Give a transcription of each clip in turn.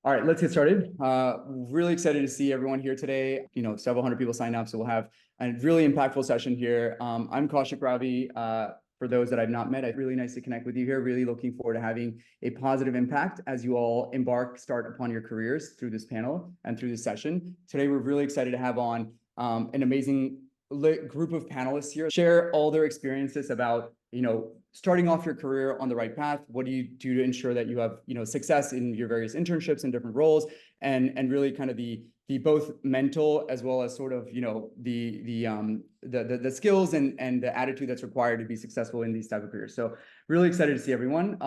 All right, let's get started. Really excited to see everyone here today. Several hundred people signed up, so we'll have a really impactful session here. I'm Kaushik Ravi. For those that I've not met, it's really nice to connect with you here. Really looking forward to having a positive impact as you all start upon your careers through this panel and through this session. Today, we're really excited to have on an amazing group of panelists here, share all their experiences about starting off your career on the right path. What do you do to ensure that you have success in your various internships and different roles, and really kind of the both mental as well as sort of the skills and the attitude that's required to be successful in these type of careers. So really excited to see everyone.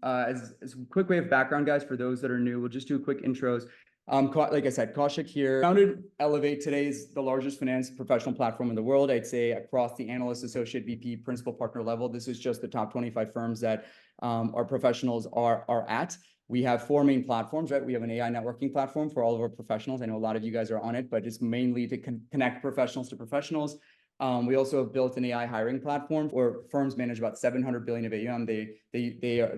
As a quick way of background, guys, for those that are new, we'll just do quick intros. Like I said, Kaushik here. Founded Elevate. Today is the largest finance professional platform in the world. I'd say across the analyst, associate, VP, principal partner level. This is just the top 25 firms that our professionals are at. We have four main platforms, right? We have an AI networking platform for all of our professionals. I know a lot of you guys are on it, but it's mainly to connect professionals to professionals. We also have built an AI hiring platform where firms manage about 700 billion of AUM.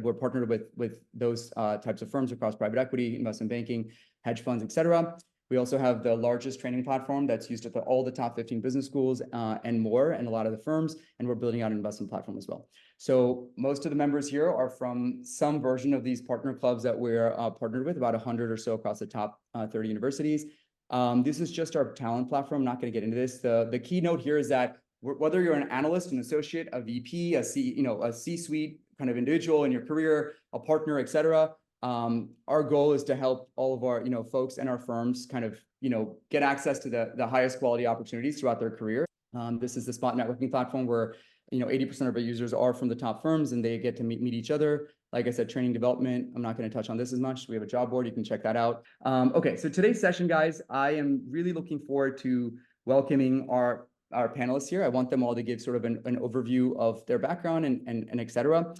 We're partnered with those types of firms across private equity, investment banking, hedge funds, et cetera. We also have the largest training platform that's used at all the top 15 business schools and more, and a lot of the firms. And we're building out an investment platform as well. So most of the members here are from some version of these partner clubs that we're partnered with, about 100 or so across the top 30 universities. This is just our talent platform. I'm not going to get into this. The keynote here is that whether you're an analyst, an associate, a VP, a C-suite kind of individual in your career, a partner, et cetera, our goal is to help all of our folks and our firms kind of get access to the highest quality opportunities throughout their career. This is the Spot networking platform where 80% of our users are from the top firms and they get to meet each other. Like I said, training development, I'm not going to touch on this as much. We have a job board. You can check that out. Okay, so today's session, guys, I am really looking forward to welcoming our panelists here. I want them all to give sort of an overview of their background and et cetera.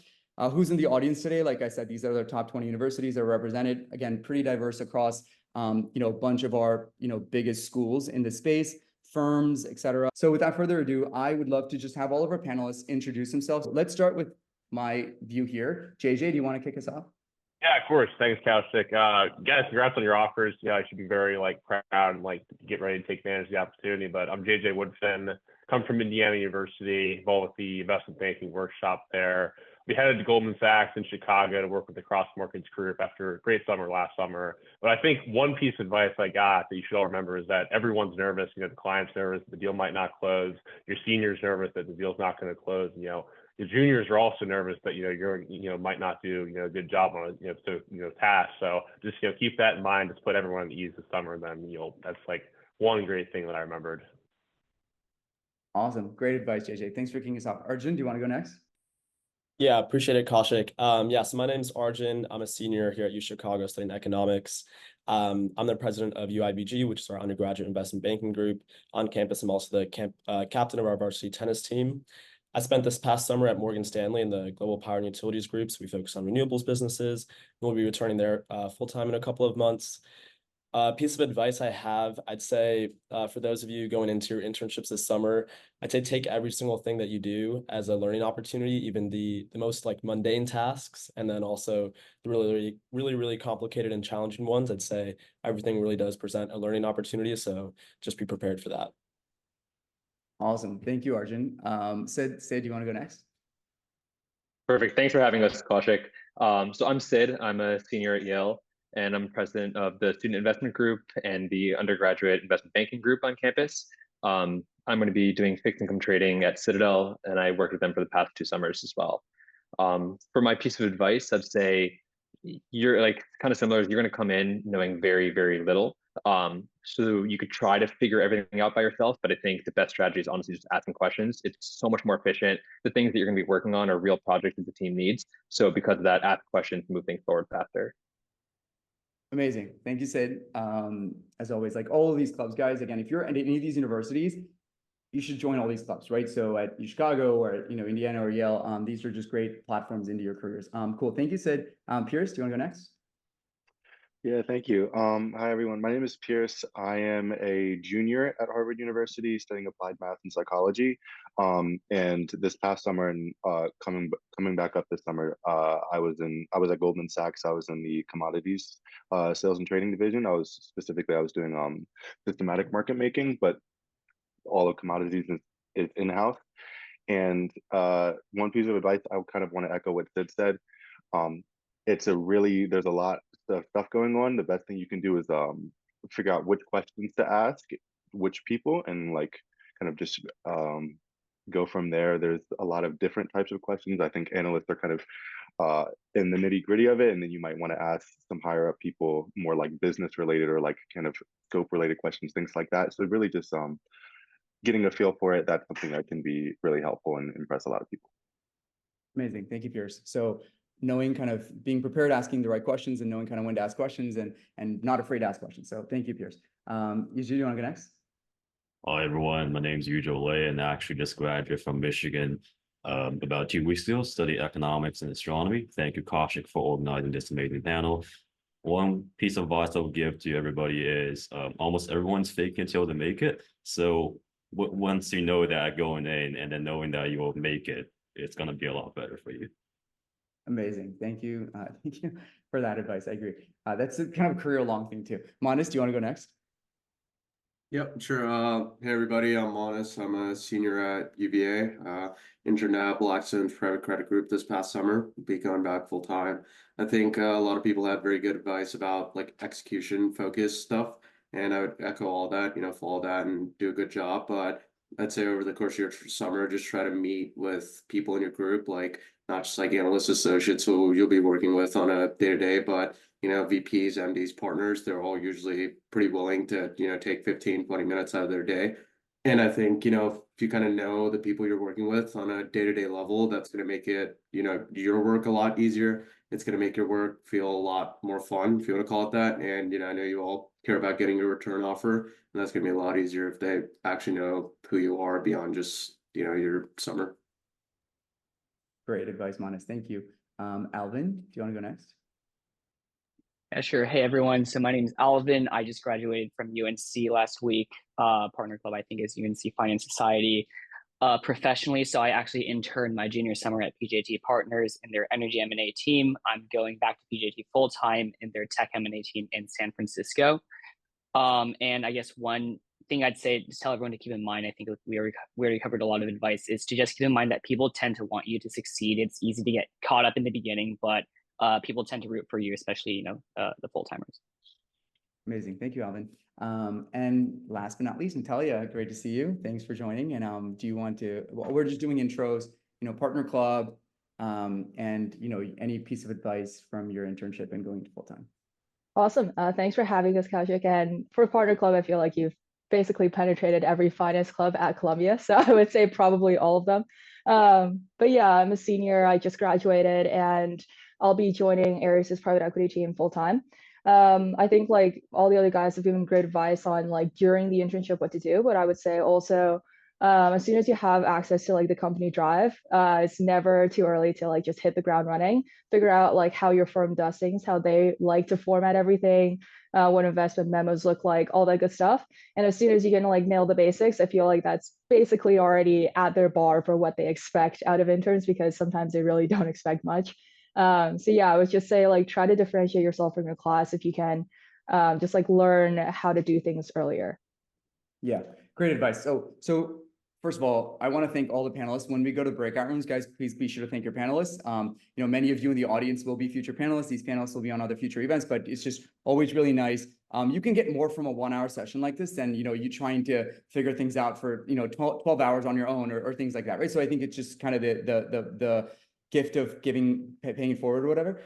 Who's in the audience today? Like I said, these are the top 20 universities that are represented. Again, pretty diverse across a bunch of our biggest schools in the space, firms, et cetera. So without further ado, I would love to just have all of our panelists introduce themselves. Let's start with my view here. JJ, do you want to kick us off? Yeah, of course. Thanks, Kaushik. Guys, congrats on your offers. Yeah, I should be very proud and get ready to take advantage of the opportunity. But I'm JJ Woodfin, come from Indiana University, involved with the investment banking workshop there. We headed to Goldman Sachs in Chicago to work with the cross markets group after a great summer last summer. But I think one piece of advice I got that you should all remember is that everyone's nervous. The client's nervous, the deal might not close. Your senior's nervous that the deal's not going to close. Your juniors are also nervous that you're might not do a good job on task. So just keep that in mind. Just put everyone at ease this summer. And then that's one great thing that I remembered. Awesome, great advice, JJ. Thanks for kicking us off. Arjun, do you want to go next? Yeah, appreciate it, Kaushik. So my name's Arjun. I'm a senior here at U Chicago studying economics. I'm the president of UIBG, which is our undergraduate investment banking group on campus. I'm also the captain of our varsity tennis team. I spent this past summer at Morgan Stanley in the Global Power and Utilities groups. We focus on renewables businesses. We'll be returning there full-time in a couple of months. Piece of advice I have, I'd say for those of you going into your internships this summer, I'd say take every single thing that you do as a learning opportunity, even the most mundane tasks, and then also the really complicated and challenging ones. I'd say everything really does present a learning opportunity, so just be prepared for that. Awesome. Thank you, Arjun. Sid, do you want to go next? Perfect. Thanks for having us, Kaushik. So I'm Sid. I'm a senior at Yale, and I'm president of the student investment group and the undergraduate investment banking group on campus. I'm going to be doing fixed income trading at Citadel, and I worked with them for the past 2 summers as well. For my piece of advice, I'd say you're kind of similar. You're going to come in knowing very, very little. So you could try to figure everything out by yourself, but I think the best strategy is honestly just asking questions. It's so much more efficient. The things that you're going to be working on are real projects that the team needs. So because of that, ask questions, move things forward faster. Amazing. Thank you, Sid. As always, all of these clubs, guys, again, if you're at any of these universities, you should join all these clubs, right? So at Chicago or at, Indiana or Yale, these are just great platforms into your careers. Cool. Thank you, Sid. Pierce, do you want to go next? Yeah, thank you. Hi everyone. My name is Pierce. I am a junior at Harvard University studying applied math and psychology. And this past summer and coming back up this summer, I was at Goldman Sachs. I was in the commodities sales and trading division. I was doing systematic market making, but all of commodities is in-house. And one piece of advice I kind of want to echo what Sid said. Um, there's a lot of stuff going on. The best thing you can do is figure out which questions to ask, which people, and like kind of just go from there. There's a lot of different types of questions. I think analysts are kind of in the nitty gritty of it, and then you might want to ask some higher up people more like business related or like kind of scope related questions, things like that. So really just getting a feel for it, that's something that can be really helpful and impress a lot of people. Amazing. Thank you, Pierce. So knowing kind of being prepared, asking the right questions and knowing kind of when to ask questions and not afraid to ask questions. So thank you, Pierce. Yuji, you want to go next? Hi everyone, my name is Yujo Lei and I actually just graduated from Michigan about 2 weeks ago, studied economics and astronomy. Thank you, Kaushik, for organizing this amazing panel. One piece of advice I would give to everybody is almost everyone's fake until they make it. So once you know that going in and then knowing that you will make it, it's going to be a lot better for you. Amazing. Thank you. Thank you for that advice. I agree. That's a kind of career-long thing too. Manas, do you want to go next? Yep, sure. Hey everybody, I'm Monis. I'm a senior at UVA, interned at Blackstone's private credit group this past summer, be going back full time. I think a lot of people had very good advice about like execution focused stuff, and I would echo all that, follow that and do a good job. But I'd say over the course of your summer, just try to meet with people in your group, like not just like analyst associates who you'll be working with on a day-to-day, but VPs, MDs, partners, they're all usually pretty willing to, take 15, 20 minutes out of their day. And I think, if you kind of know the people you're working with on a day-to-day level, that's going to make it, your work a lot easier. It's going to make your work feel a lot more fun, if you want to call it that. And, I know you all care about getting a return offer, and that's going to be a lot easier if they actually know who you are beyond just, your summer. Great advice, Manas. Thank you. Alvin, do you want to go next? Yeah, sure. Hey, everyone. So my name is Alvin. I just graduated from UNC last week. Partner club, I think, is UNC Finance Society. Professionally, so I actually interned my junior summer at PJT Partners in their energy M&A team. I'm going back to PJT full-time in their tech M&A team in San Francisco. And I guess one thing I'd say, just tell everyone to keep in mind, I think we already covered a lot of advice, is to just keep in mind that people tend to want you to succeed. It's easy to get caught up in the beginning, but people tend to root for you, especially, the full-timers. Amazing. Thank you, Alvin. And last but not least, Natalia, great to see you. Thanks for joining. And do you want to, well, we're just doing intros, partner club, and, any piece of advice from your internship and going to full-time. Awesome. Thanks for having us, Kaushik. And for Partner Club, I feel like you've basically penetrated every finance club at Columbia. So I would say probably all of them. But yeah, I'm a senior. I just graduated and I'll be joining Ares' private equity team full-time. I think like all the other guys have given great advice on like during the internship what to do, but I would say also as soon as you have access to like the company drive, it's never too early to like just hit the ground running, figure out like how your firm does things, how they like to format everything, what investment memos look like, all that good stuff. And as soon as you can like nail the basics, I feel like that's basically already at their bar for what they expect out of interns, because sometimes they really don't expect much. So yeah, I would just say like try to differentiate yourself from your class if you can, just like learn how to do things earlier. Yeah, great advice. So first of all, I want to thank all the panelists. When we go to breakout rooms, guys, please be sure to thank your panelists. Many of you in the audience will be future panelists. These panelists will be on other future events, but it's just always really nice. You can get more from a 1-hour session like this than, you trying to figure things out for, 12 hours on your own or things like that, right? So I think it's just kind of the gift of paying it forward or whatever.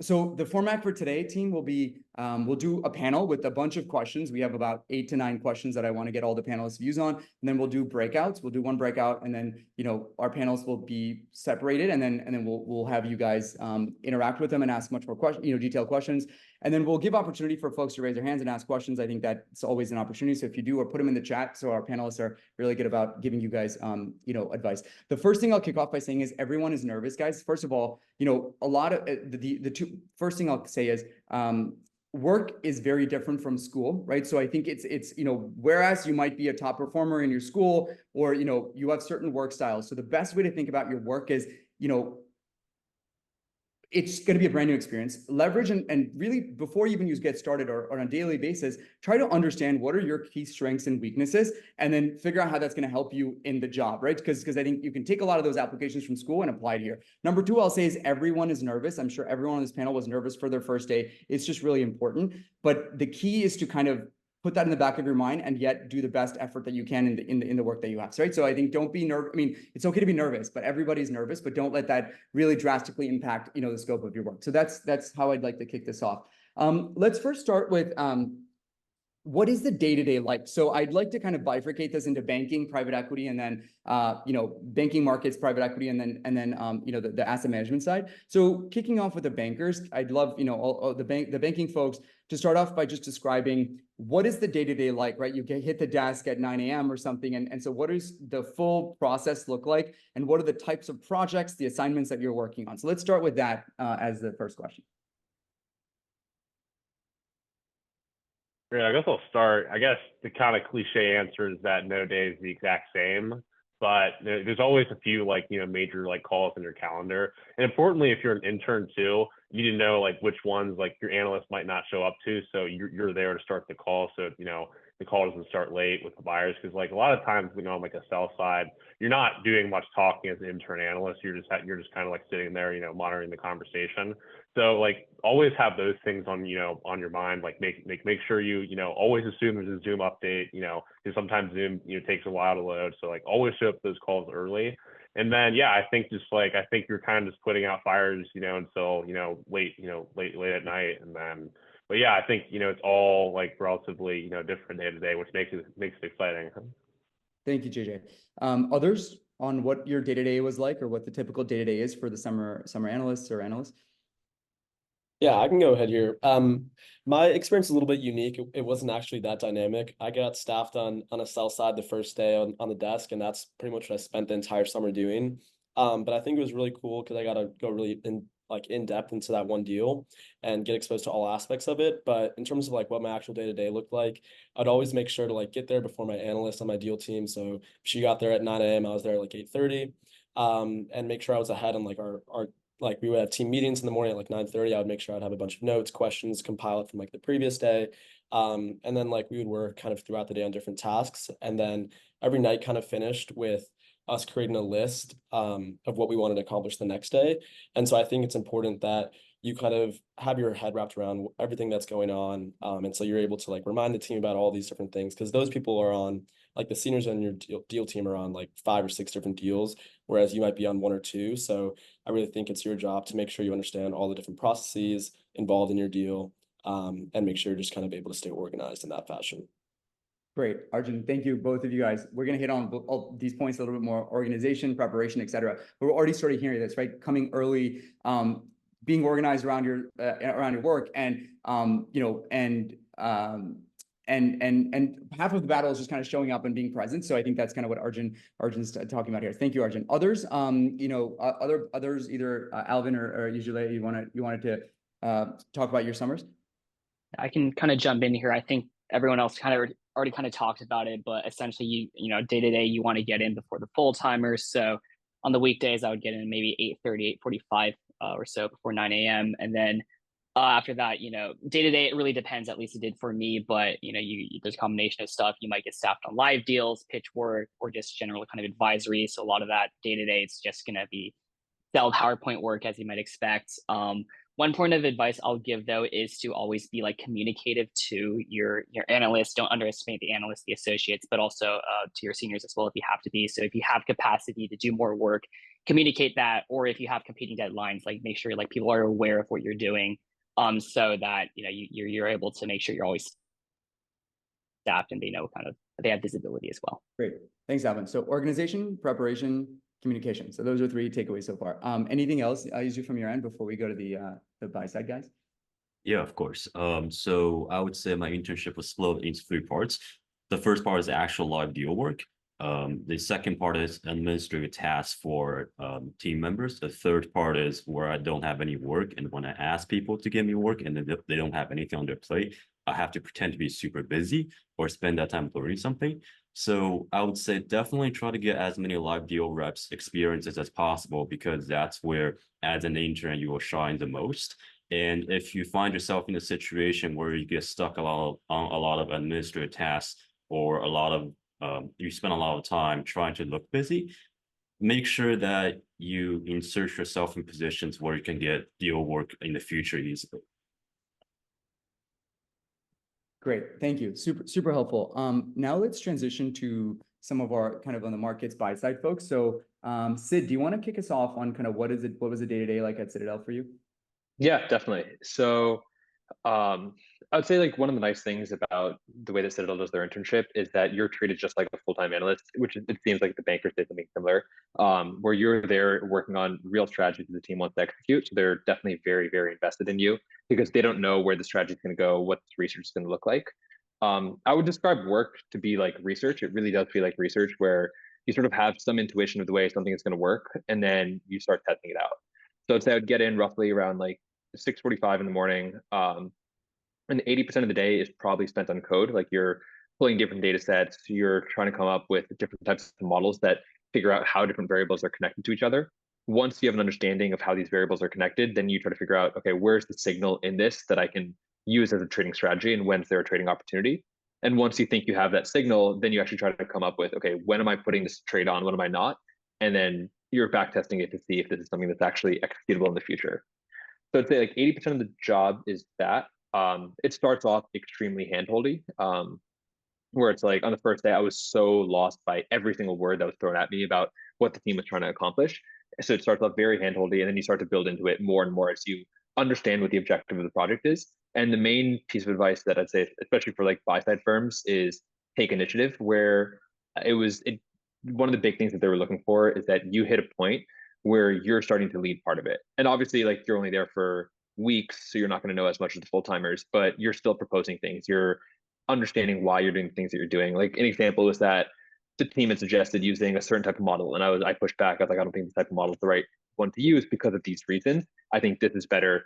So the format for today, team, will be, we'll do a panel with a bunch of questions. We have about 8 to 9 questions that I want to get all the panelists' views on. And then we'll do breakouts. We'll do one breakout, and then, our panels will be separated, and then we'll have you guys interact with them and ask much more questions, detailed questions. And then we'll give opportunity for folks to raise their hands and ask questions. I think that's always an opportunity. So if you do, or put them in the chat, so our panelists are really good about giving you guys, advice. The first thing I'll kick off by saying is everyone is nervous, guys. First of all, a lot of first thing I'll say is, work is very different from school, right? So I think it's, you know, whereas you might be a top performer in your school, or, you know, you have certain work styles. So the best way to think about your work is, you know, it's going to be a brand new experience. Leverage and really, before you even get started or on a daily basis, try to understand what are your key strengths and weaknesses, and then figure out how that's going to help you in the job, right? Because I think you can take a lot of those applications from school and apply it here. Number two, I'll say, is everyone is nervous. I'm sure everyone on this panel was nervous for their first day. It's just really important. But the key is to kind of put that in the back of your mind, and yet do the best effort that you can in the work that you have, right? So I think don't be nervous. I mean, it's okay to be nervous, but everybody's nervous, but don't let that really drastically impact, you know, the scope of your work. So that's how I'd like to kick this off. Let's first start with what is the day-to-day like? So I'd like to kind of bifurcate this into banking, private equity, and then you know, banking markets, private equity, and then you know, the asset management side. So kicking off with the bankers, I'd love, you know, all the banking folks to start off by just describing what is the day-to-day like, right? You hit the desk at 9 a.m. or something, and so what does the full process look like, and what are the types of projects, the assignments that you're working on? So let's start with that as the first question. Great. I guess I'll start. I guess the kind of cliche answer is that no day is the exact same, but there's always a few, like, you know, major like calls in your calendar. And importantly, if you're an intern too, you need to know like which ones like your analyst might not show up to, so you're there to start the call, so you know the call doesn't start late with the buyers. Because like a lot of times, you know, on like a sell side, you're not doing much talking as an intern analyst. You're just kind of like sitting there, you know, monitoring the conversation. So like always have those things on, you know, on your mind. Like make sure you know, always assume there's a Zoom update, you know, because sometimes Zoom, you know, takes a while to load. So like always show up those calls early. And then, yeah, I think you're kind of just putting out fires, you know, until, you know, late at night. And then, but yeah, I think, you know, it's all like relatively, you know, different day to day, which makes it exciting. Thank you, JJ. Others on what your day-to-day was like, or what the typical day-to-day is for the summer analysts or analysts? Yeah, I can go ahead here. My experience is a little bit unique. It wasn't actually that dynamic. I got staffed on a sell side the first day on the desk, and that's pretty much what I spent the entire summer doing. But I think it was really cool because I got to go really in depth into that one deal and get exposed to all aspects of it. But in terms of like what my actual day-to-day looked like, I'd always make sure to like get there before my analyst on my deal team. So if she got there at 9 a.m., I was there at like 8:30, and make sure I was ahead on like our like we would have team meetings in the morning at like 9:30. I would make sure I'd have a bunch of notes, questions, compile it from like the previous day. And then like we would work kind of throughout the day on different tasks. And then every night kind of finished with us creating a list of what we wanted to accomplish the next day. And so I think it's important that you kind of have your head wrapped around everything that's going on. And so you're able to like remind the team about all these different things, because those people are on, like the seniors on your deal team are on like 5 or 6 different deals, whereas you might be on 1 or 2. So I really think it's your job to make sure you understand all the different processes involved in your deal, and make sure you're just kind of able to stay organized in that fashion. Great, Arjun, thank you, both of you guys. We're going to hit on all these points a little bit more: organization, preparation, et cetera. But we're already started hearing this, right? Coming early, being organized around your work, and you know, and half of the battle is just kind of showing up and being present. So I think that's kind of what Arjun's talking about here. Thank you, Arjun. Others, you know, others, either Alvin or usually you wanted to talk about your summers. I can kind of jump in here. I think everyone else kind of already kind of talked about it, but essentially you know, day to day, you want to get in before the full timers. So on the weekdays, I would get in maybe 8:30, 8:45 or so before 9 a.m. And then after that, you know, day to day, it really depends. At least it did for me. But you know, there's a combination of stuff. You might get staffed on live deals, pitch work, or just general kind of advisory. So a lot of that day to day, it's just going to be sell PowerPoint work, as you might expect. One point of advice I'll give though is to always be like communicative to your analysts. Don't underestimate the analysts, the associates, but also to your seniors as well if you have to be. So if you have capacity to do more work, communicate that. Or if you have competing deadlines, like make sure like people are aware of what you're doing, so that you know you're able to make sure you're always staffed and they know kind of they have visibility as well. Great, thanks, Alvin. So organization, preparation, communication. So those are 3 takeaways so far. Anything else usually from your end before we go to the buy side guys? Yeah, of course. So I would say my internship was split into 3 parts. The first part is the actual live deal work. The second part is administrative tasks for team members. The third part is where I don't have any work, and when I ask people to give me work and they don't have anything on their plate, I have to pretend to be super busy or spend that time learning something. So I would say definitely try to get as many live deal reps experiences as possible, because that's where, as an intern, you will shine the most. And if you find yourself in a situation where you get stuck on a lot of administrative tasks, or you spend a lot of time trying to look busy, make sure that you insert yourself in positions where you can get deal work in the future easily. Great, thank you. Super helpful. Now let's transition to some of our kind of on the markets buy side folks. So Sid, do you want to kick us off on kind of what was the day-to-day like at Citadel for you? Yeah, definitely. So I'd say like one of the nice things about the way that Citadel does their internship is that you're treated just like a full-time analyst, which it seems like the bankers did something similar, where you're there working on real strategies that the team wants to execute. So they're definitely very, very invested in you because they don't know where the strategy is going to go, what the research is going to look like. I would describe work to be like research. It really does feel like research, where you sort of have some intuition of the way something is going to work, and then you start testing it out. So I'd say I would get in roughly around like 6:45 in the morning. And 80% of the day is probably spent on code. Like you're pulling different data sets, you're trying to come up with different types of models that figure out how different variables are connected to each other. Once you have an understanding of how these variables are connected, then you try to figure out, okay, where's the signal in this that I can use as a trading strategy, and when's there a trading opportunity? And once you think you have that signal, then you actually try to come up with, okay, when am I putting this trade on? When am I not? And then you're back testing it to see if this is something that's actually executable in the future. So I'd say like 80% of the job is that. It starts off extremely handholdy, where it's like on the first day, I was so lost by every single word that was thrown at me about what the team was trying to accomplish. So it starts off very handholdy, and then you start to build into it more and more as you understand what the objective of the project is. And the main piece of advice that I'd say, especially for like buy side firms, is take initiative, where one of the big things that they were looking for is that you hit a point where you're starting to lead part of it. And obviously, like you're only there for weeks, so you're not going to know as much as the full timers, but you're still proposing things. You're understanding why you're doing the things that you're doing. Like an example was that the team had suggested using a certain type of model, and I pushed back. I was like, I don't think this type of model is the right one to use because of these reasons. I think this is better.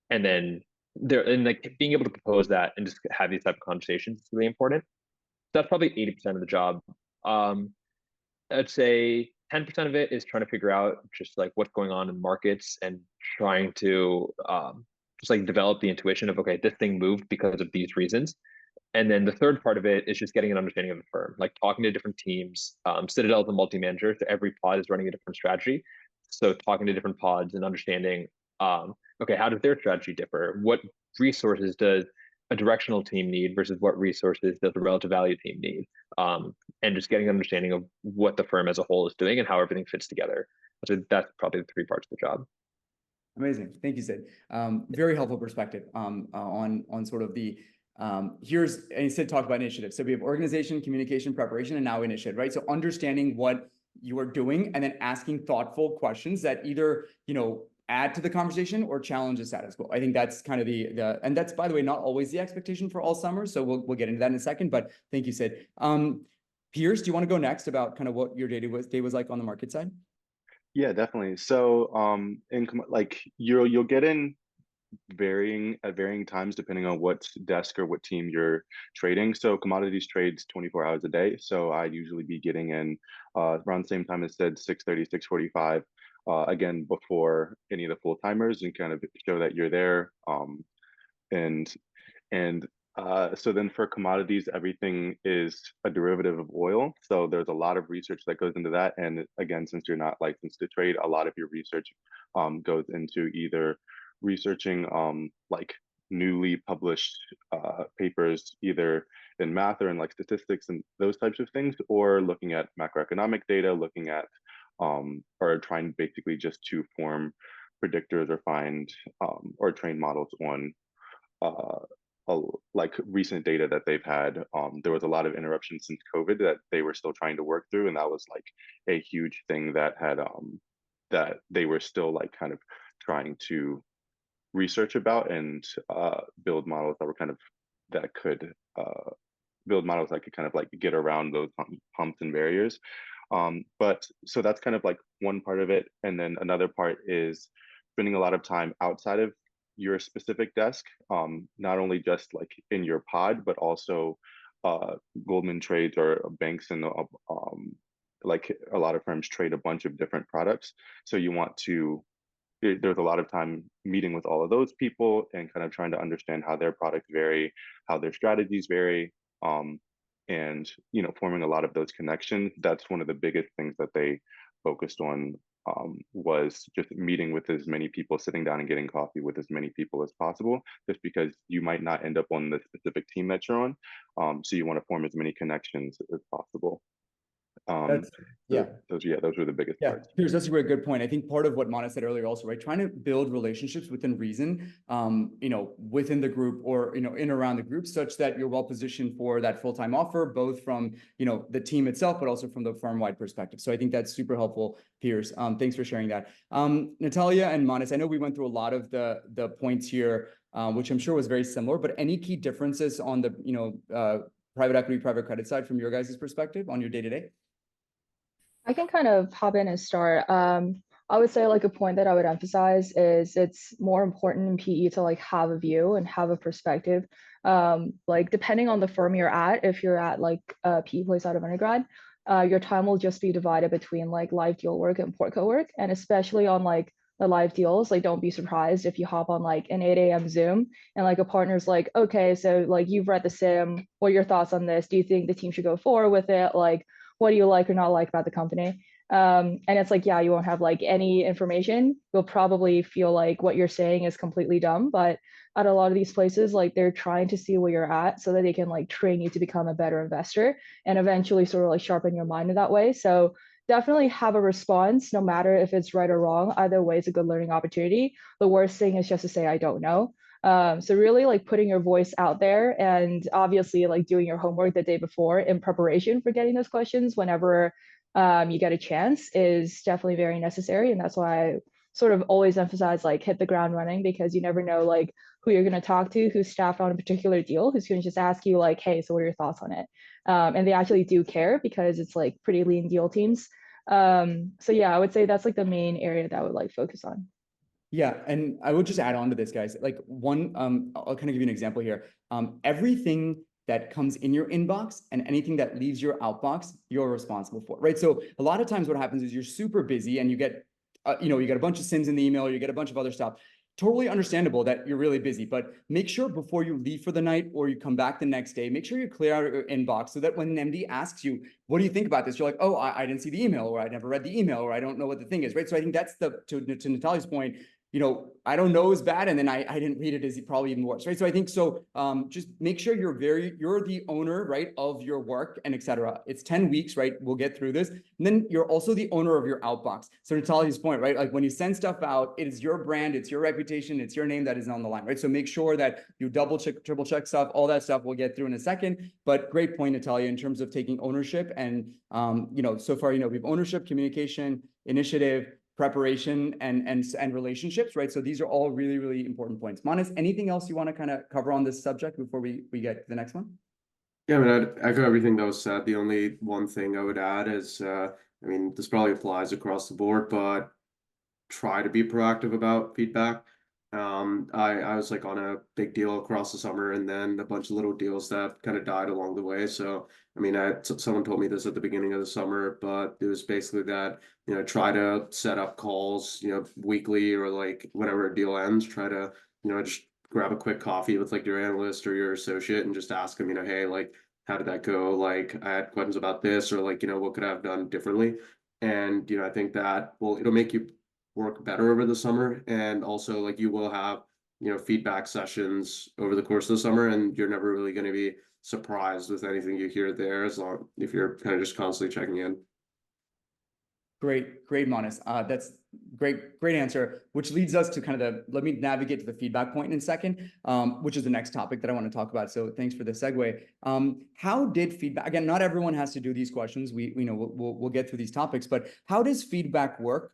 And then like being able to propose that and just have these type of conversations is really important. That's probably 80% of the job. I'd say 10% of it is trying to figure out just like what's going on in markets and trying to just like develop the intuition of, okay, this thing moved because of these reasons. And then the third part of it is just getting an understanding of the firm, like talking to different teams. Citadel is a multi-manager, so every pod is running a different strategy. So talking to different pods and understanding, okay, how does their strategy differ? What resources does a directional team need versus what resources does a relative value team need? And just getting an understanding of what the firm as a whole is doing and how everything fits together. So that's probably the three parts of the job. Amazing, thank you, Sid. Very helpful perspective on sort of the and Sid talked about initiative. So we have organization, communication, preparation, and now initiative, right? So understanding what you are doing and then asking thoughtful questions that either, add to the conversation or challenge the status quo. I think that's kind of and that's, by the way, not always the expectation for all summers. So we'll get into that in a second, but thank you, Sid. Piers, do you want to go next about kind of what your day was like on the market side? Yeah, definitely. So like you'll get in at varying times depending on what desk or what team you're trading. So commodities trades 24 hours a day. So I'd usually be getting in around the same time as said, 6:30, 6:45, again, before any of the full timers, and kind of show that you're there. So then for commodities, everything is a derivative of oil. So there's a lot of research that goes into that. And again, since you're not licensed to trade, a lot of your research goes into either researching like newly published papers, either in math or in like statistics and those types of things, or looking at macroeconomic data, looking at or trying basically just to form predictors or find or train models on like recent data that they've had. There was a lot of interruptions since COVID that they were still trying to work through, and that was like a huge thing that had that they were still like kind of trying to research about and build models that were kind of that could build models that could kind of like get around those humps and barriers. But so that's kind of like one part of it. And then another part is spending a lot of time outside of your specific desk, not only just like in your pod, but also Goldman trades or banks and like a lot of firms trade a bunch of different products. So you want to, there's a lot of time meeting with all of those people and kind of trying to understand how their products vary, how their strategies vary, and forming a lot of those connections. That's one of the biggest things that they focused on, was just meeting with as many people, sitting down and getting coffee with as many people as possible, just because you might not end up on the specific team that you're on. So you want to form as many connections as possible. That's, yeah. Those were the biggest parts. Piers, that's a very good point. I think part of what Mana said earlier also, right? Trying to build relationships within reason, within the group or, in around the group, such that you're well positioned for that full-time offer, both from, the team itself, but also from the firm-wide perspective. So I think that's super helpful, Piers. Thanks for sharing that. Natalia and Manas, I know we went through a lot of the points here, which I'm sure was very similar, but any key differences on the, private equity, private credit side from your guys' perspective on your day-to-day? I can kind of hop in and start. I would say like a point that I would emphasize is it's more important in PE to like have a view and have a perspective. Like depending on the firm you're at, if you're at like a PE place out of undergrad, your time will just be divided between like live deal work and portco work. And especially on like the live deals, like don't be surprised if you hop on like an 8 a.m. Zoom and like a partner's like, okay, so like you've read the sim, what are your thoughts on this? Do you think the team should go forward with it? Like, what do you like or not like about the company? And it's like, yeah, you won't have like any information. You'll probably feel like what you're saying is completely dumb, but at a lot of these places, like they're trying to see where you're at so that they can like train you to become a better investor and eventually sort of like sharpen your mind in that way. So definitely have a response, no matter if it's right or wrong. Either way is a good learning opportunity. The worst thing is just to say, I don't know. So really like putting your voice out there and obviously like doing your homework the day before in preparation for getting those questions whenever you get a chance is definitely very necessary. And that's why I sort of always emphasize like hit the ground running, because you never know like who you're going to talk to, who's staffed on a particular deal, who's going to just ask you like, hey, so what are your thoughts on it? And they actually do care because it's like pretty lean deal teams. So yeah, I would say that's like the main area that I would like focus on. Yeah, and I would just add on to this, guys. Like one, I'll kind of give you an example here. Everything that comes in your inbox and anything that leaves your outbox, you're responsible for, right? So a lot of times what happens is you're super busy and you get, you get a bunch of sins in the email, or you get a bunch of other stuff. Totally understandable that you're really busy, but make sure before you leave for the night or you come back the next day, make sure you clear out your inbox so that when an MD asks you, what do you think about this? You're like, oh, I didn't see the email, or I never read the email, or I don't know what the thing is, right? So I think that's to Natalia's point, I don't know is bad, and then I didn't read it is probably even worse, right? So I think so. Just make sure you're the owner, right, of your work and etc. It's 10 weeks, right? We'll get through this, and then you're also the owner of your outbox. So Natalia's point, right? Like when you send stuff out, it is your brand, it's your reputation, it's your name that is on the line, right? So make sure that you double check, triple check stuff, all that stuff. We'll get through in a second. But great point, Natalia, in terms of taking ownership and so far, we have ownership, communication, initiative, preparation, and relationships, right? So these are all really, really important points. Manas, anything else you want to kind of cover on this subject before we get to the next one? Yeah, I mean, I'd echo everything that was said. The only one thing I would add is, this probably applies across the board, but try to be proactive about feedback. I was like on a big deal across the summer and then a bunch of little deals that kind of died along the way. So, someone told me this at the beginning of the summer, but it was basically that, try to set up calls, weekly or like whenever a deal ends, try to, just grab a quick coffee with like your analyst or your associate and just ask them, hey, like, how did that go? Like, I had questions about this, or like, what could I have done differently? And, I think that, it'll make you work better over the summer, and also like you will have feedback sessions over the course of the summer, and you're never really going to be surprised with anything you hear there, as long if you're kind of just constantly checking in. Great, Manas. That's great answer, which leads us to kind of let me navigate to the feedback point in a second, which is the next topic that I want to talk about. So thanks for the segue. How did feedback, again, not everyone has to do these questions. We'll get through these topics, but how does feedback work?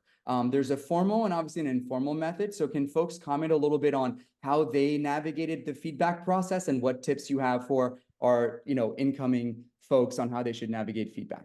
There's a formal and obviously an informal method. So can folks comment a little bit on how they navigated the feedback process and what tips you have for our, incoming folks on how they should navigate feedback?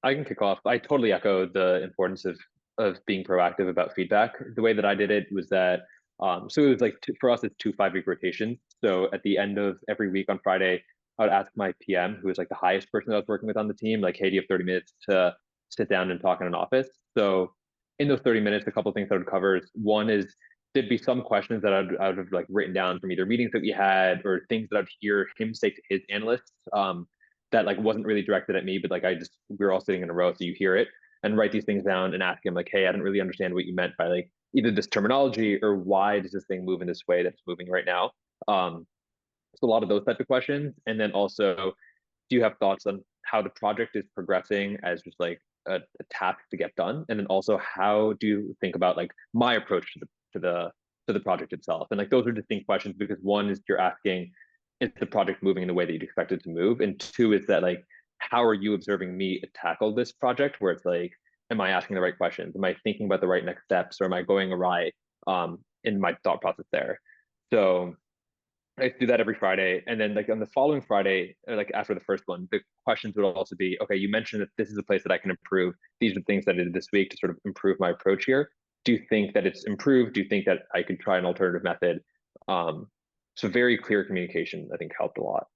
I can kick off. I totally echo the importance of being proactive about feedback. The way that I did it was that so it was like for us it's 2 5-week rotations. So at the end of every week on Friday, I would ask my PM, who was like the highest person that I was working with on the team, like, hey, do you have 30 minutes to sit down and talk in an office? So in those 30 minutes, a couple of things I would cover is one is there'd be some questions that I would have like written down from either meetings that we had or things that I'd hear him say to his analysts. That like wasn't really directed at me, but like we were all sitting in a row, so you hear it and write these things down and ask him like, hey, I didn't really understand what you meant by like either this terminology or why does this thing move in this way that's moving right now. So a lot of those types of questions, and then also, do you have thoughts on how the project is progressing as just like a task to get done, and then also how do you think about like my approach to the project itself, and like those are distinct questions because one is you're asking, is the project moving in the way that you'd expect it to move? And two is that like, how are you observing me tackle this project where it's like, am I asking the right questions? Am I thinking about the right next steps or am I going awry in my thought process there? So I do that every Friday. And then like on the following Friday, like after the first one, the questions would also be, okay, you mentioned that this is a place that I can improve. These are the things that I did this week to sort of improve my approach here. Do you think that it's improved? Do you think that I could try an alternative method? So very clear communication, I think, helped a lot.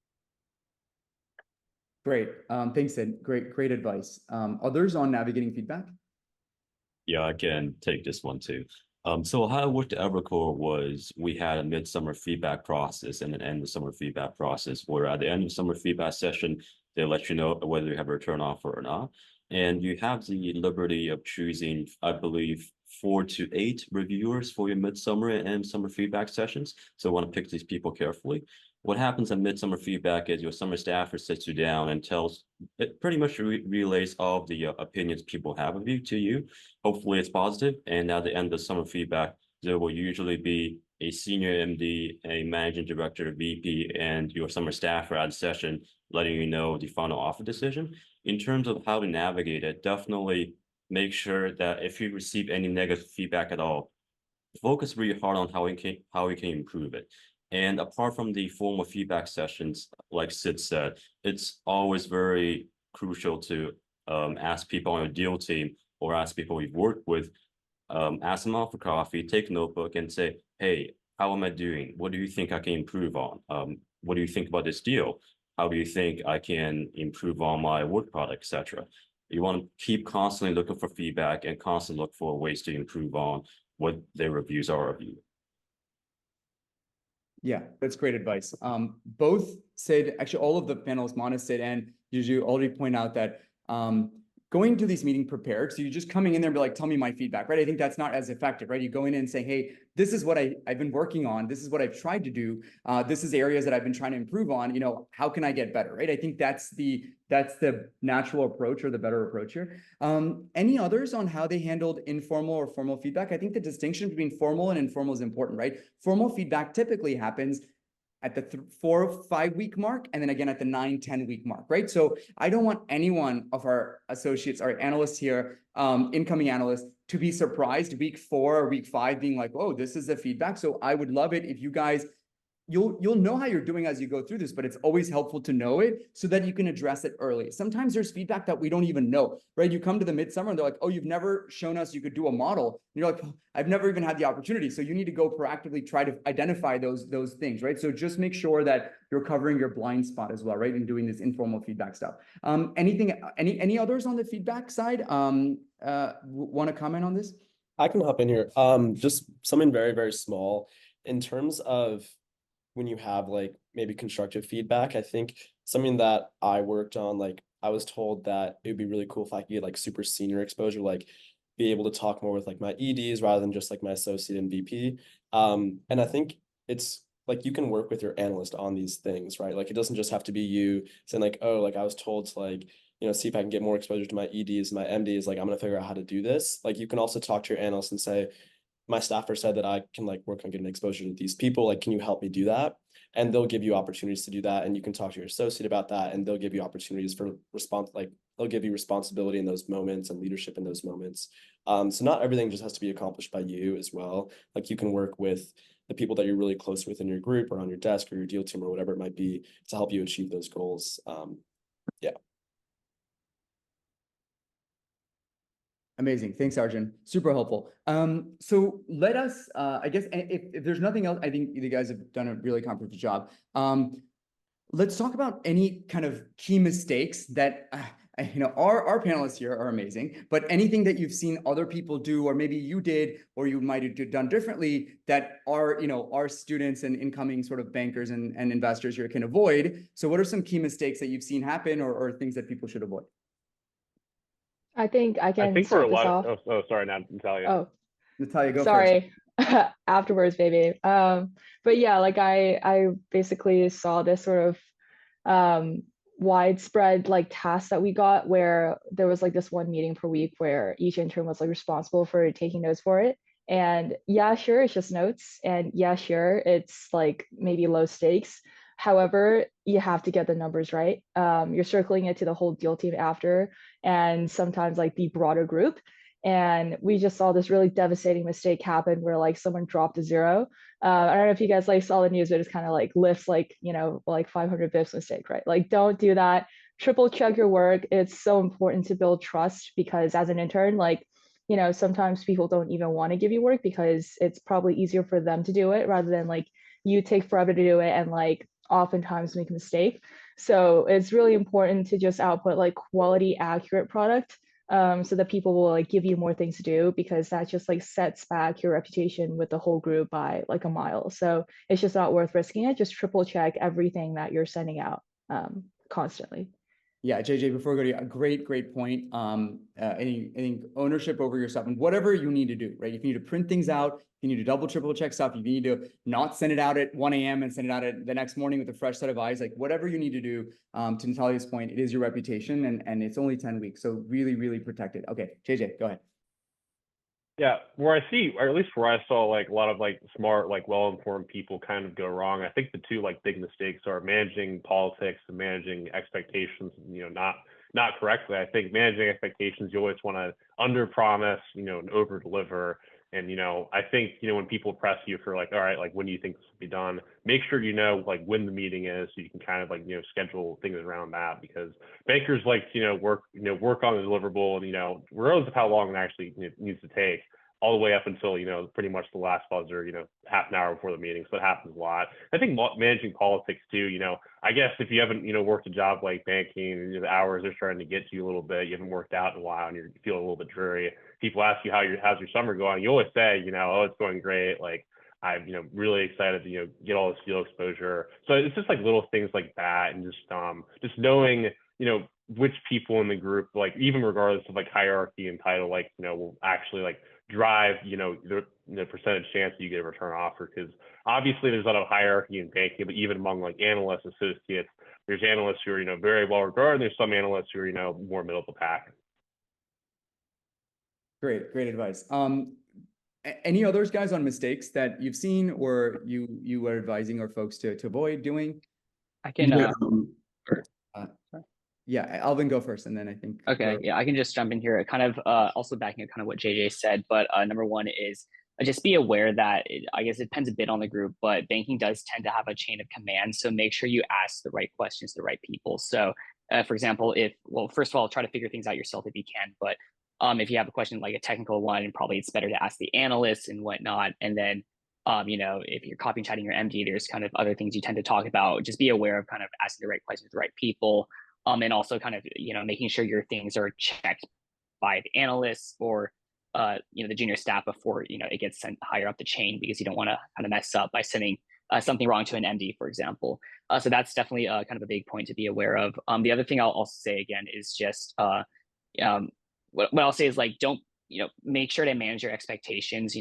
Great. Thanks, Sid. Great advice. Others on navigating feedback? Yeah, I can take this one too. So how it worked at Evercore was we had a midsummer feedback process and an end of summer feedback process, where at the end of summer feedback session, they let you know whether you have a return offer or not. And you have the liberty of choosing, I believe, 4 to 8 reviewers for your midsummer and summer feedback sessions. So I want to pick these people carefully. What happens in midsummer feedback is your summer staffer sits you down and it pretty much relays all of the opinions people have of you to you. Hopefully it's positive. And at the end of the summer feedback, there will usually be a senior MD, a managing director, VP, and your summer staffer at the session, letting you know the final offer decision. In terms of how to navigate it, definitely make sure that if you receive any negative feedback at all, focus really hard on how we can improve it. And apart from the formal feedback sessions, like Sid said, it's always very crucial to ask people on your deal team or ask people we've worked with, ask them out for coffee, take a notebook and say, hey, how am I doing? What do you think I can improve on? What do you think about this deal? How do you think I can improve on my work product, etc.? You want to keep constantly looking for feedback and constantly look for ways to improve on what their reviews are of you. Yeah, that's great advice. Both Sid, actually all of the panelists, Monis, Sid, and Juju already point out that going to these meetings prepared, so you're just coming in there and be like, tell me my feedback, right? I think that's not as effective, right? You go in and say, hey, this is what I've been working on. This is what I've tried to do. This is areas that I've been trying to improve on. How can I get better, right? I think that's the natural approach or the better approach here. Any others on how they handled informal or formal feedback? I think the distinction between formal and informal is important, right? Formal feedback typically happens at the 4 or 5 week mark, and then again at the 9-10 week mark, right? So I don't want anyone of our associates, our analysts here, incoming analysts, to be surprised week 4 or week 5 being like, oh, this is the feedback. So I would love it if you guys, you'll know how you're doing as you go through this, but it's always helpful to know it so that you can address it early. Sometimes there's feedback that we don't even know, right? You come to the midsummer and they're like, oh, you've never shown us you could do a model. And you're like, oh, I've never even had the opportunity. So you need to go proactively try to identify those things, right? So just make sure that you're covering your blind spot as well, right? And doing this informal feedback stuff. Any others on the feedback side want to comment on this? I can hop in here. Just something very, very small in terms of when you have like maybe constructive feedback. I think something that I worked on, like I was told that it would be really cool if I could get like super senior exposure, like be able to talk more with like my EDs rather than just like my associate and VP. And I think it's like you can work with your analyst on these things, right? Like it doesn't just have to be you saying like, oh, like I was told to like, see if I can get more exposure to my EDs, my MDs, like I'm going to figure out how to do this. Like you can also talk to your analyst and say, my staffer said that I can like work on getting exposure to these people. Like, can you help me do that? And they'll give you opportunities to do that. And you can talk to your associate about that. And they'll give you opportunities for response. Like they'll give you responsibility in those moments and leadership in those moments. So not everything just has to be accomplished by you as well. Like you can work with the people that you're really close with in your group or on your desk or your deal team or whatever it might be to help you achieve those goals. Yeah. Amazing. Thanks, Arjun. Super helpful. So let us, I guess, if there's nothing else, I think you guys have done a really comprehensive job. Let's talk about any kind of key mistakes that, our panelists here are amazing, but anything that you've seen other people do, or maybe you did, or you might have done differently that our students and incoming sort of bankers and investors here can avoid. So what are some key mistakes that you've seen happen or things that people should avoid? I think I I can think for a start this lot off. of, sorry, now Natalia. Oh, Natalia, go first. sorry. Afterwards, baby. But yeah, like I basically saw this sort of widespread like task that we got where there was like this one meeting per week where each intern was like responsible for taking notes for it. And yeah, sure, it's just notes. And yeah, sure, it's like maybe low stakes. However, you have to get the numbers right. You're circling it to the whole deal team after, and sometimes like the broader group. And we just saw this really devastating mistake happen where like someone dropped a zero. I don't know if you guys like saw the news, but it's kind of like lifts like, like 500 bips mistake, right? Like don't do that. Triple check your work. It's so important to build trust because as an intern, like, sometimes people don't even want to give you work because it's probably easier for them to do it rather than like you take forever to do it and like oftentimes make a mistake. So it's really important to just output like quality, accurate product so that people will like give you more things to do because that just like sets back your reputation with the whole group by like a mile. So it's just not worth risking it. Just triple check everything that you're sending out constantly. Yeah, JJ, before we go to you, a great point. I think ownership over your stuff and whatever you need to do, right? If you need to print things out, if you need to double, triple check stuff, if you need to not send it out at 1 a.m. and send it out at the next morning with a fresh set of eyes, like whatever you need to do, to Natalia's point, it is your reputation and it's only 10 weeks. So really protect it. Okay, JJ, go ahead. Yeah, where I see, or at least where I saw like a lot of like smart, like well-informed people kind of go wrong. I think the two like big mistakes are managing politics and managing expectations, not correctly. I think managing expectations, you always want to under-promise, and over-deliver. And, I think, when people press you for like, all right, like when do you think this will be done? Make sure you know like when the meeting is so you can kind of like, schedule things around that because bankers like, work on the deliverable and, regardless of how long it actually needs to take all the way up until, pretty much the last buzzer, half an hour before the meeting. So it happens a lot. I think managing politics too, I guess if you haven't, worked a job like banking and the hours are starting to get to you a little bit, you haven't worked out in a while and you feel a little bit dreary. People ask you how's your summer going. You always say, oh, it's going great. Like I'm, really excited to, get all this deal exposure. So it's just like little things like that. And just knowing, which people in the group, like even regardless of like hierarchy and title, like, will actually like drive, the percentage chance that you get a return offer. Because obviously there's a lot of hierarchy in banking, but even among like analysts, associates, there's analysts who are, very well regarded. And there's some analysts who are, more middle of the pack. Great advice. Any others, guys, on mistakes that you've seen or you are advising our folks to avoid doing? I can. Yeah, Alvin, go first, and then I think. Okay, yeah, I can just jump in here. Kind of also backing up kind of what JJ said, but number one is just be aware that I guess it depends a bit on the group, but banking does tend to have a chain of command. So make sure you ask the right questions to the right people. So, for example, first of all, try to figure things out yourself if you can, but if you have a question like a technical one, probably it's better to ask the analysts and whatnot. And then, if you're copy chatting your MD, there's kind of other things you tend to talk about. Just be aware of kind of asking the right questions to the right people. And also kind of, making sure your things are checked by the analysts or, the junior staff before, it gets sent higher up the chain because you don't want to kind of mess up by sending something wrong to an MD, for example. So that's definitely kind of a big point to be aware of. The other thing I'll also say again is just what I'll say is like, don't, make sure to manage your expectations.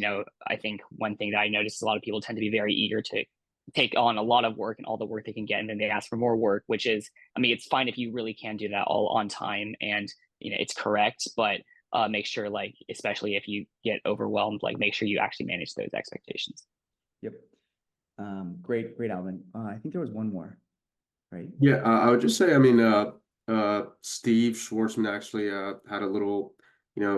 I think one thing that I noticed is a lot of people tend to be very eager to take on a lot of work and all the work they can get, and then they ask for more work, which is, I mean, it's fine if you really can do that all on time and it's correct, but make sure, like, especially if you get overwhelmed, like make sure you actually manage those expectations. Yep. Great, Alvin. I think there was one more, right? Yeah, I would just say, I mean, Steve Schwartzman actually had a little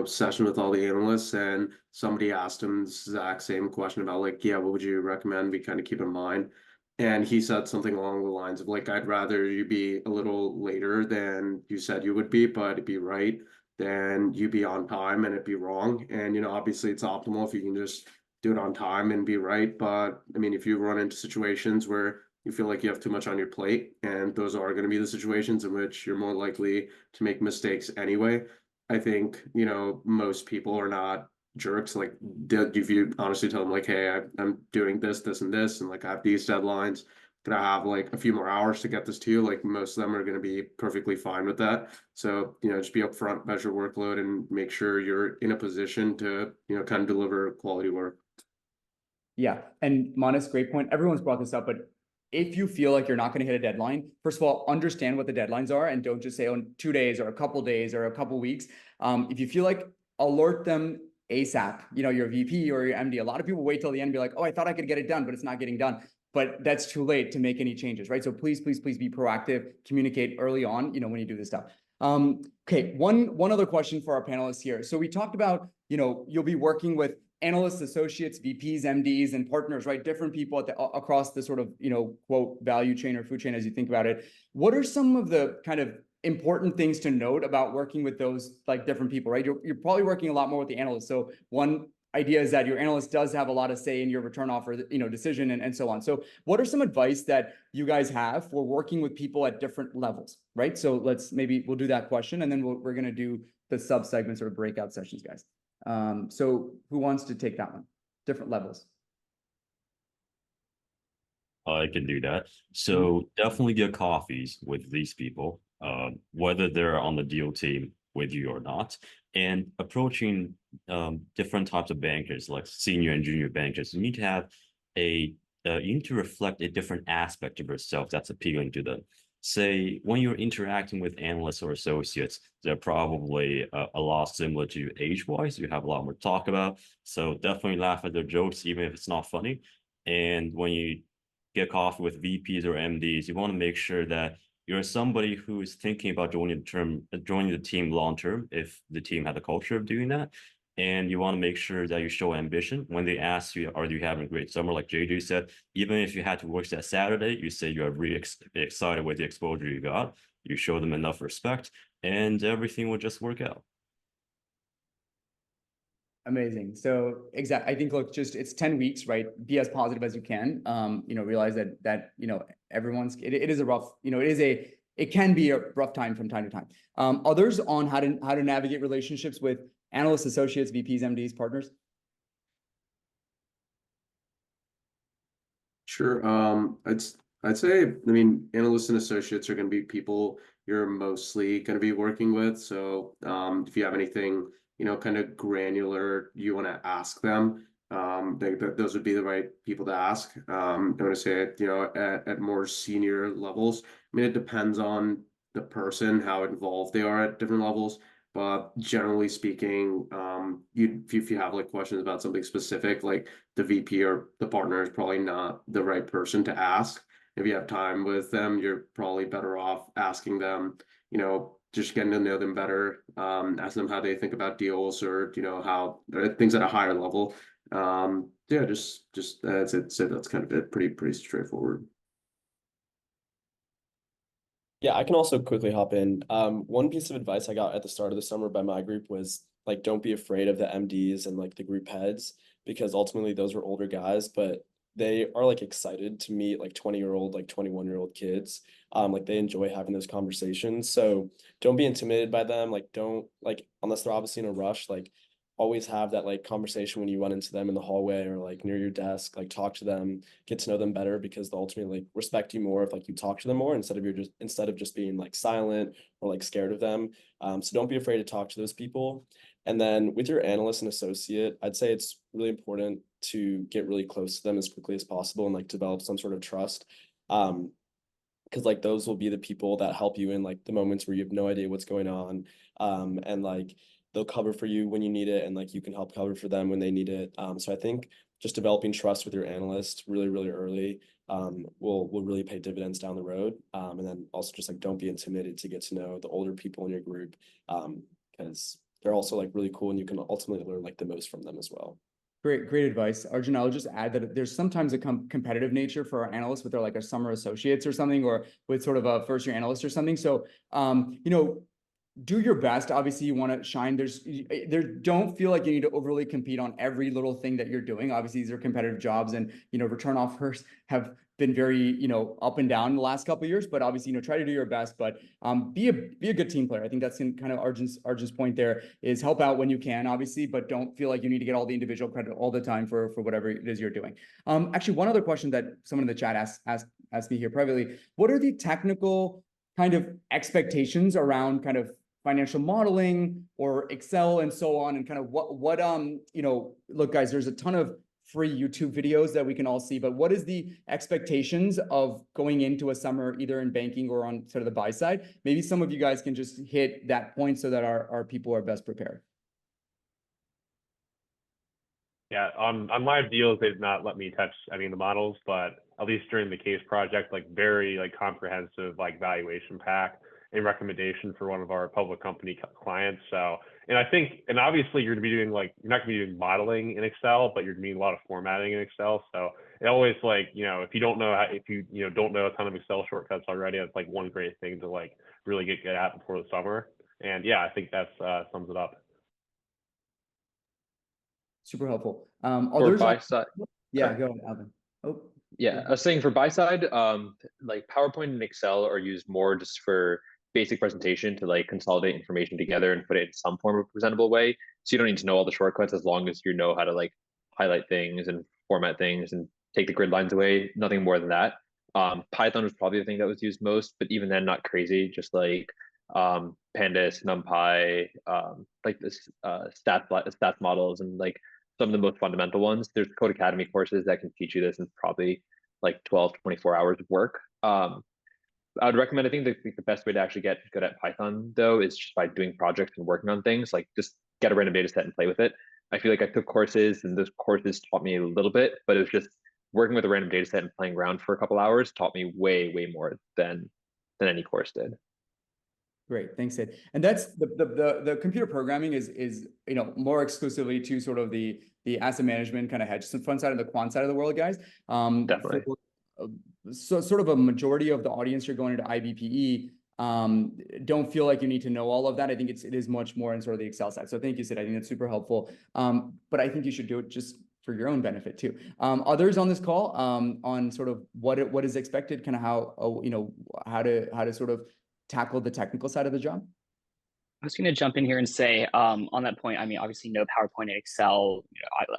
session with all the analysts, and somebody asked him the exact same question about like, yeah, what would you recommend we kind of keep in mind? And he said something along the lines of like, I'd rather you be a little later than you said you would be, but it'd be right, than you be on time and it'd be wrong. And, obviously it's optimal if you can just do it on time and be right. But I mean, if you run into situations where you feel like you have too much on your plate, and those are going to be the situations in which you're more likely to make mistakes anyway, I think, most people are not jerks. Like, if you honestly tell them like, hey, I'm doing this, this, and this, and like I have these deadlines, gonna have like a few more hours to get this to you, like most of them are gonna be perfectly fine with that. So, just be upfront, measure workload, and make sure you're in a position to, kind of deliver quality work. Yeah, and Manas, great point. Everyone's brought this up, but if you feel like you're not going to hit a deadline, first of all, understand what the deadlines are and don't just say, oh, 2 days or a couple days or a couple weeks. If you feel like, alert them ASAP, your VP or your MD. A lot of people wait till the end and be like, oh, I thought I could get it done, but it's not getting done. But that's too late to make any changes, right? So please, please, please be proactive, communicate early on, when you do this stuff. Okay, one other question for our panelists here. So we talked about, you'll be working with analysts, associates, VPs, MDs, and partners, right? Different people across the sort of, quote, value chain or food chain as you think about it. What are some of the kind of important things to note about working with those like different people, right? You're probably working a lot more with the analysts. So one idea is that your analyst does have a lot of say in your return offer, decision and so on. So what are some advice that you guys have for working with people at different levels, right? So we'll do that question, and then we're going to do the sub segments or breakout sessions, guys. So who wants to take that one? Different levels. I can do that. So definitely get coffees with these people, whether they're on the deal team with you or not, and approaching different types of bankers, like senior and junior bankers. You need to have you need to reflect a different aspect of yourself that's appealing to them. Say when you're interacting with analysts or associates, they're probably a lot similar to you age-wise. You have a lot more to talk about, so definitely laugh at their jokes, even if it's not funny. And when you get coffee with VPs or MDs, you want to make sure that you're somebody who is thinking about joining the team long term, if the team had a culture of doing that. And you want to make sure that you show ambition. When they ask you, are you having a great summer? Like JJ said, even if you had to work that Saturday, you say you are really excited with the exposure you got. You show them enough respect, and everything will just work out. Amazing. So I think, look, it's 10 weeks, right? Be as positive as you can. Realize that it is a rough, it can be a rough time from time to time. Others on how to navigate relationships with analysts, associates, VPs, MDs, partners? Sure. I'd say, I mean, analysts and associates are going to be people you're mostly going to be working with. So if you have anything, kind of granular you want to ask them, those would be the right people to ask. I want to say, at more senior levels. I mean, it depends on the person, how involved they are at different levels. But generally speaking, if you have like questions about something specific, like the VP or the partner is probably not the right person to ask. If you have time with them, you're probably better off asking them, just getting to know them better, ask them how they think about deals, or, how things at a higher level. Yeah, just that's it. So that's kind of it. Pretty straightforward. Yeah, I can also quickly hop in. One piece of advice I got at the start of the summer by my group was like, don't be afraid of the MDs and like the group heads, because ultimately those were older guys, but they are like excited to meet like 20-year-old, like 21-year-old kids. Like they enjoy having those conversations. So don't be intimidated by them. Like don't like, unless they're obviously in a rush, like always have that like conversation when you run into them in the hallway or like near your desk, like talk to them, get to know them better, because they'll ultimately like respect you more if like you talk to them more instead of just being like silent or like scared of them. So don't be afraid to talk to those people. And then with your analyst and associate, I'd say it's really important to get really close to them as quickly as possible and like develop some sort of trust. Because like those will be the people that help you in like the moments where you have no idea what's going on. And like they'll cover for you when you need it, and like you can help cover for them when they need it. So I think just developing trust with your analyst really, really early will really pay dividends down the road. And then also just like don't be intimidated to get to know the older people in your group, because they're also like really cool, and you can ultimately learn like the most from them as well. Great advice. Arjun, I'll just add that there's sometimes a competitive nature for our analysts with their like a summer associates or something, or with sort of a first year analyst or something. So, do your best. Obviously, you want to shine. Don't feel like you need to overly compete on every little thing that you're doing. Obviously, these are competitive jobs, and return offers have been very up and down the last couple of years. But obviously, try to do your best. But be a good team player. I think that's in kind of Arjun's point. There is help out when you can, obviously, but don't feel like you need to get all the individual credit all the time for whatever it is you're doing. Actually, one other question that someone in the chat asked me here privately: what are the technical kind of expectations around kind of financial modeling or Excel and so on, and kind of what look, guys, there's a ton of free YouTube videos that we can all see, but what is the expectations of going into a summer either in banking or on sort of the buy side? Maybe some of you guys can just hit that point so that our people are best prepared. Yeah, on live deals, they've not let me touch any of the models, but at least during the case project, like very like comprehensive like valuation pack and recommendation for one of our public company clients. So, and I think, and obviously you're gonna be doing like, you're not gonna be doing modeling in Excel, but you're gonna be doing a lot of formatting in Excel. So it always like, if you don't know how, if you don't know a ton of Excel shortcuts already, that's like one great thing to like really get good at before the summer. And yeah, I think that's sums it up. Super helpful. For buy side. Yeah, go ahead, Alvin. Oh, yeah, I was saying for buy side, like PowerPoint and Excel are used more just for basic presentation to like consolidate information together and put it in some form of presentable way. So you don't need to know all the shortcuts as long as you know how to like highlight things and format things and take the grid lines away. Nothing more than that. Python was probably the thing that was used most, but even then, not crazy. Just like Pandas, NumPy, like this stats models, and like some of the most fundamental ones. There's Code Academy courses that can teach you this in probably like 12, 24 hours of work. I would recommend, I think the best way to actually get good at Python though is just by doing projects and working on things. Like just get a random data set and play with it. I feel like I took courses and those courses taught me a little bit, but it was just working with a random data set and playing around for a couple hours taught me way more than any course did. Great, thanks, Sid. And that's the computer programming is more exclusively to sort of the asset management kind of hedge fund side and the quant side of the world, guys. Definitely. So sort of a majority of the audience you're going into IBPE don't feel like you need to know all of that. I think it is much more in sort of the Excel side. So thank you, Sid. I think that's super helpful. But I think you should do it just for your own benefit too. Others on this call on sort of what is expected, kind of how how to sort of tackle the technical side of the job? I was going to jump in here and say, on that point, I mean, obviously no PowerPoint and Excel,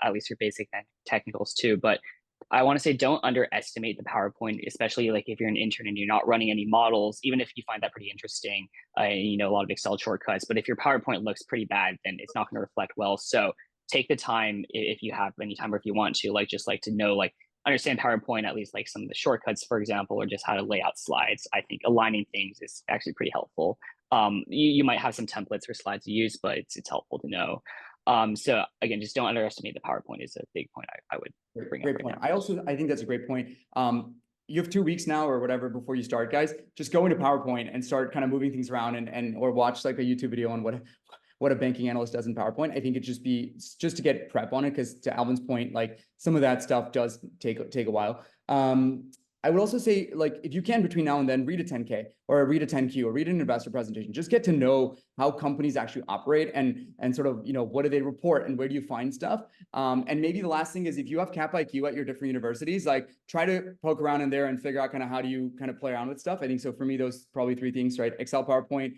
at least your basic technicals too, but I want to say don't underestimate the PowerPoint, especially like if you're an intern and you're not running any models, even if you find that pretty interesting, a lot of Excel shortcuts, but if your PowerPoint looks pretty bad, then it's not going to reflect well. So take the time, if you have any time or if you want to, to know, understand PowerPoint, at least like some of the shortcuts, for example, or just how to lay out slides. I think aligning things is actually pretty helpful. You might have some templates for slides to use, but it's helpful to know. So again, just don't underestimate the PowerPoint is a big point I would bring up. Great point. I think that's a great point. You have 2 weeks now or whatever before you start, guys. Just go into PowerPoint and start kind of moving things around or watch like a YouTube video on what a banking analyst does in PowerPoint. I think it just to get prep on it, because to Alvin's point, like some of that stuff does take a while. I would also say, like, if you can between now and then, read a 10K or read a 10Q or read an investor presentation. Just get to know how companies actually operate and sort of, what do they report and where do you find stuff. And maybe the last thing is, if you have Cap IQ at your different universities, like try to poke around in there and figure out kind of how do you kind of play around with stuff. I think so for me, those probably 3 things, right? Excel, PowerPoint,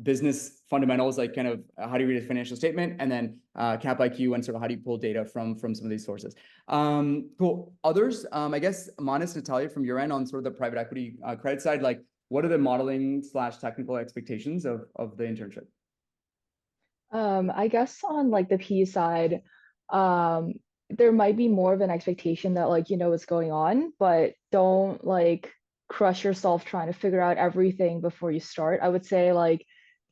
business fundamentals, like kind of how do you read a financial statement, and then Cap IQ and sort of how do you pull data from some of these sources. Cool. Others, I guess, Manas, Natalia, from your end on sort of the private equity credit side, like what are the modeling / technical expectations of the internship? I guess on like the PE side, there might be more of an expectation that like what's going on, but don't like crush yourself trying to figure out everything before you start. I would say like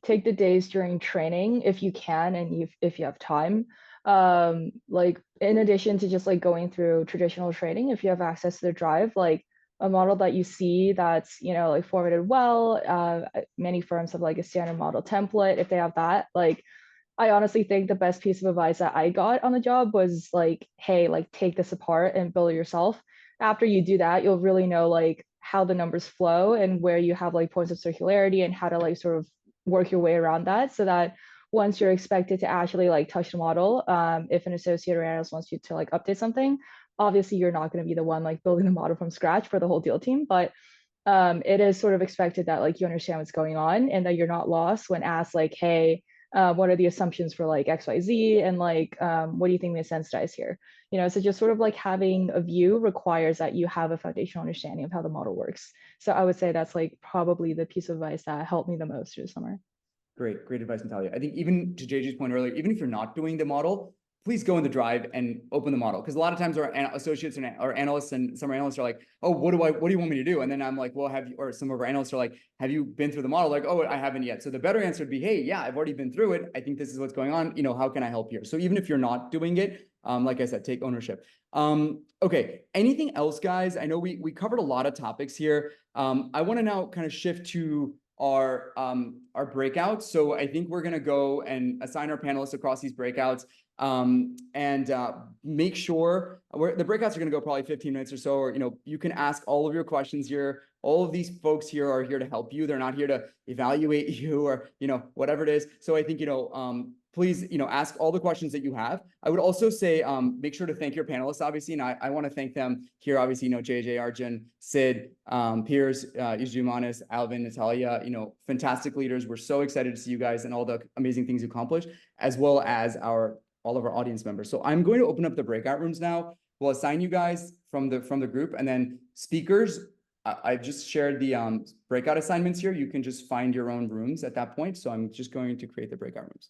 take the days during training if you can and if you have time. Like in addition to just like going through traditional training, if you have access to the drive, like a model that you see that's like formatted well, many firms have like a standard model template. If they have that, like I honestly think the best piece of advice that I got on the job was like, hey, like take this apart and build it yourself. After you do that, you'll really know like how the numbers flow and where you have like points of circularity and how to like sort of work your way around that, so that once you're expected to actually like touch the model, if an associate or analyst wants you to like update something, obviously you're not going to be the one like building the model from scratch for the whole deal team, but it is sort of expected that like you understand what's going on and that you're not lost when asked like, hey, what are the assumptions for like XYZ, and like what do you think makes sense here? You know, so just sort of like having a view requires that you have a foundational understanding of how the model works. So I would say that's like probably the piece of advice that helped me the most through the summer. Great advice, Natalia. I think even to JJ's point earlier, even if you're not doing the model, please go in the drive and open the model. Because a lot of times our associates or analysts and some analysts are like, oh, what do you want me to do? And then I'm like, well, or some of our analysts are like, have you been through the model? Like, oh, I haven't yet. So the better answer would be, hey, yeah, I've already been through it. I think this is what's going on. You know, how can I help here? So even if you're not doing it, like I said, take ownership. Okay, anything else, guys? I know we covered a lot of topics here. I want to now kind of shift to our breakouts. So I think we're gonna go and assign our panelists across these breakouts, and make sure the breakouts are gonna go probably 15 minutes or so, or you can ask all of your questions here. All of these folks here are here to help you. They're not here to evaluate you or whatever it is. So I think please ask all the questions that you have. I would also say make sure to thank your panelists, obviously, and I want to thank them here, obviously, JJ, Arjun, Sid, Piers, Manis, Alvin, Natalia, fantastic leaders. We're so excited to see you guys and all the amazing things you accomplished, as well as all of our audience members. So I'm going to open up the breakout rooms now. We'll assign you guys from the group, and then speakers. I've just shared the breakout assignments here. You can just find your own rooms at that point. So I'm just going to create the breakout rooms.